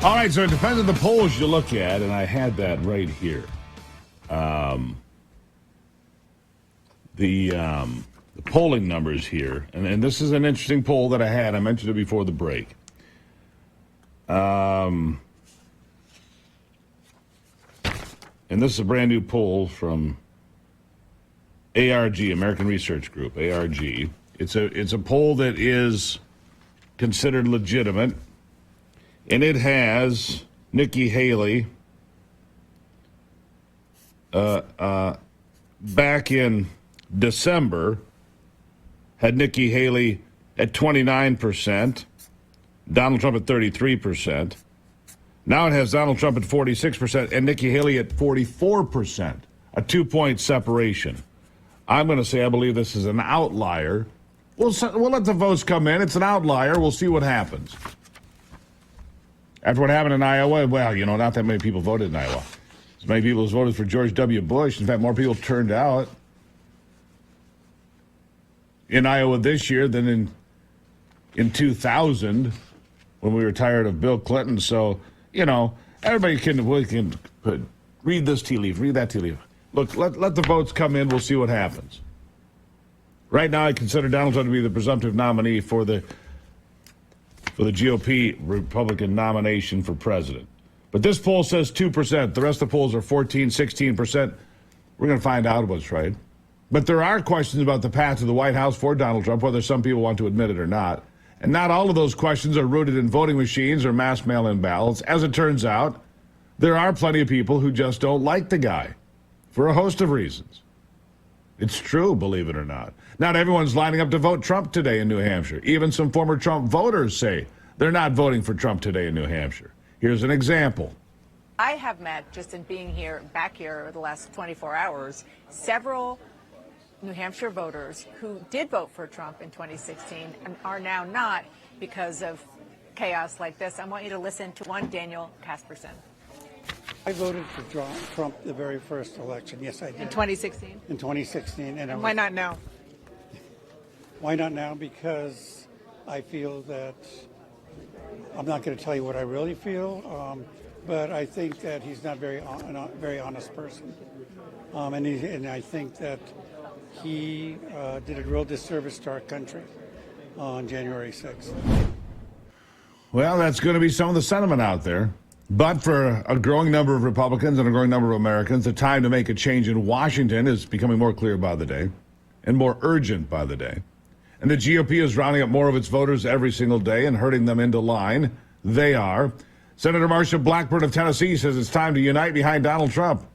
All right, so it depends on the polls you look at, and I had that right here. The polling numbers here, and this is an interesting poll that I had. I mentioned it before the break. And this is a brand new poll from ARG, American Research Group, ARG. It's a poll that is considered legitimate, and it has Nikki Haley back in December, had Nikki Haley at 29%, Donald Trump at 33%. Now it has Donald Trump at 46% and Nikki Haley at 44%, a 2-point separation. I'm going to say I believe this is an outlier. We'll let the votes come in. It's an outlier. We'll see what happens. After what happened in Iowa, well, not that many people voted in Iowa. As many people as voted for George W. Bush. In fact, more people turned out in Iowa this year than in 2000 when we were tired of Bill Clinton. So, everybody can read this tea leaf, read that tea leaf. Look, let the votes come in. We'll see what happens. Right now, I consider Donald Trump to be the presumptive nominee for the GOP Republican nomination for president. But this poll says 2%. The rest of the polls are 14, 16%. We're going to find out what's right. But there are questions about the path to the White House for Donald Trump, whether some people want to admit it or not. And not all of those questions are rooted in voting machines or mass mail-in ballots. As it turns out, there are plenty of people who just don't like the guy for a host of reasons. It's true, believe it or not. Not everyone's lining up to vote Trump today in New Hampshire. Even some former Trump voters say they're not voting for Trump today in New Hampshire. Here's an example. I have met, just in being back here over the last 24 hours, several New Hampshire voters who did vote for Trump in 2016 and are now not because of chaos like this. I want you to listen to one, Daniel Casperson. I voted for Trump the very first election. Yes, I did. In 2016? In 2016. And why not now? Why not now? Because I feel that, I'm not going to tell you what I really feel, but I think that he's not a very honest person. And I think that he did a real disservice to our country on January 6th. Well, that's going to be some of the sentiment out there. But for a growing number of Republicans and a growing number of Americans, the time to make a change in Washington is becoming more clear by the day and more urgent by the day. And the GOP is rounding up more of its voters every single day and herding them into line. They are. Senator Marsha Blackburn of Tennessee says it's time to unite behind Donald Trump.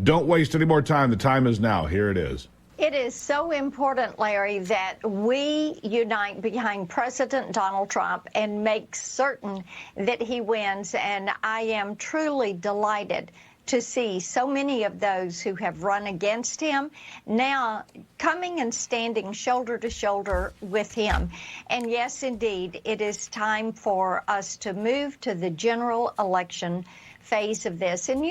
Don't waste any more time. The time is now. Here it is. It is so important, Larry, that we unite behind President Donald Trump and make certain that he wins. And I am truly delighted to see so many of those who have run against him now coming and standing shoulder to shoulder with him. And yes, indeed, it is time for us to move to the general election phase of this. And,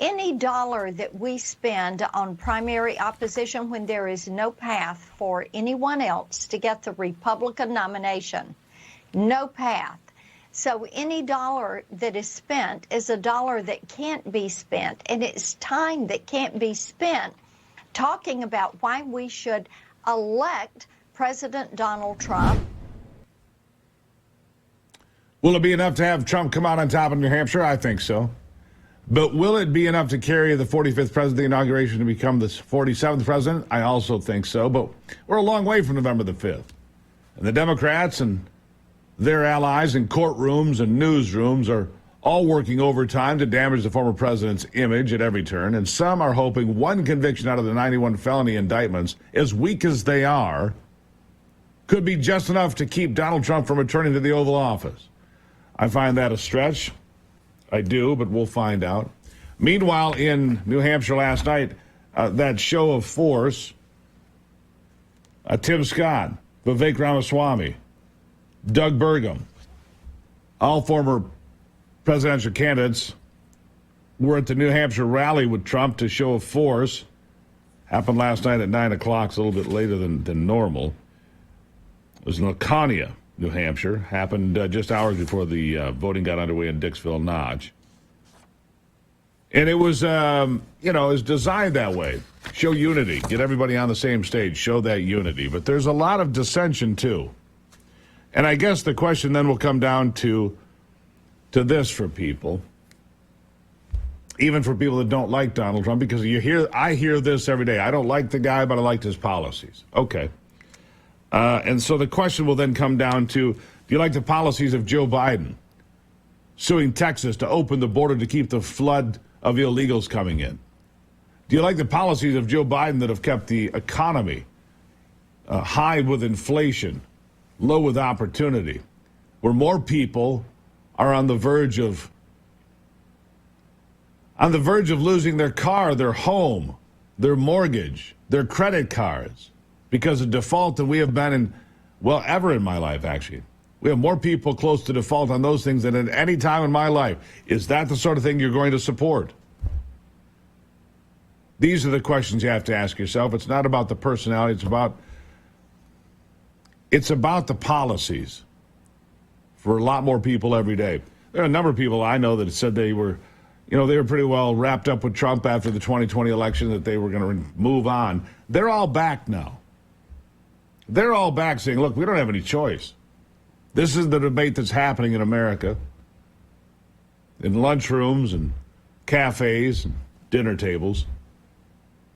any dollar that we spend on primary opposition when there is no path for anyone else to get the Republican nomination, no path. So any dollar that is spent is a dollar that can't be spent, and it's time that can't be spent talking about why we should elect President Donald Trump. Will it be enough to have Trump come out on top in New Hampshire? I think so. But will it be enough to carry the 45th president inauguration to become the 47th president? I also think so. But we're a long way from November the 5th. And the Democrats and their allies in courtrooms and newsrooms are all working overtime to damage the former president's image at every turn. And some are hoping one conviction out of the 91 felony indictments, as weak as they are, could be just enough to keep Donald Trump from returning to the Oval Office. I find that a stretch. I do, but we'll find out. Meanwhile, in New Hampshire last night, that show of force, Tim Scott, Vivek Ramaswamy, Doug Burgum, all former presidential candidates, were at the New Hampshire rally with Trump to show of force. Happened last night at 9 o'clock, it's a little bit later than normal. It was in Laconia, New Hampshire. Happened just hours before the voting got underway in Dixville Notch. And it was, it was designed that way. Show unity. Get everybody on the same stage. Show that unity. But there's a lot of dissension, too. And I guess the question then will come down to this for people. Even for people that don't like Donald Trump, because I hear this every day. I don't like the guy, but I liked his policies. Okay. And so the question will then come down to, do you like the policies of Joe Biden? Suing Texas to open the border to keep the flood of illegals coming in. Do you like the policies of Joe Biden that have kept the economy high with inflation, low with opportunity, where more people are on the verge of losing their car, their home, their mortgage, their credit cards because of default than we have been ever in my life, actually. We have more people close to default on those things than at any time in my life. Is that the sort of thing you're going to support? These are the questions you have to ask yourself. It's not about the personality. It's about the policies for a lot more people every day. There are a number of people I know that said they were pretty well wrapped up with Trump after the 2020 election, that they were going to move on. They're all back now. They're all back saying, look, we don't have any choice. This is the debate that's happening in America, in lunchrooms and cafes and dinner tables.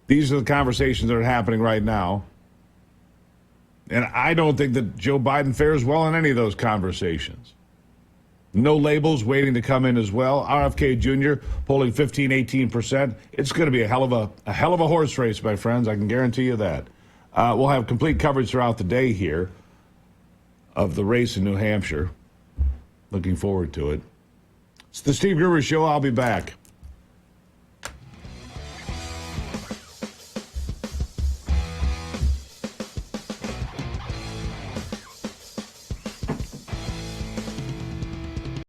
These are the conversations that are happening right now. And I don't think that Joe Biden fares well in any of those conversations. No labels waiting to come in as well. RFK Jr. polling 15-18%. It's going to be a hell of a horse race, my friends. I can guarantee you that. We'll have complete coverage throughout the day here of the race in New Hampshire. Looking forward to it. It's the Steve Gruber Show. I'll be back.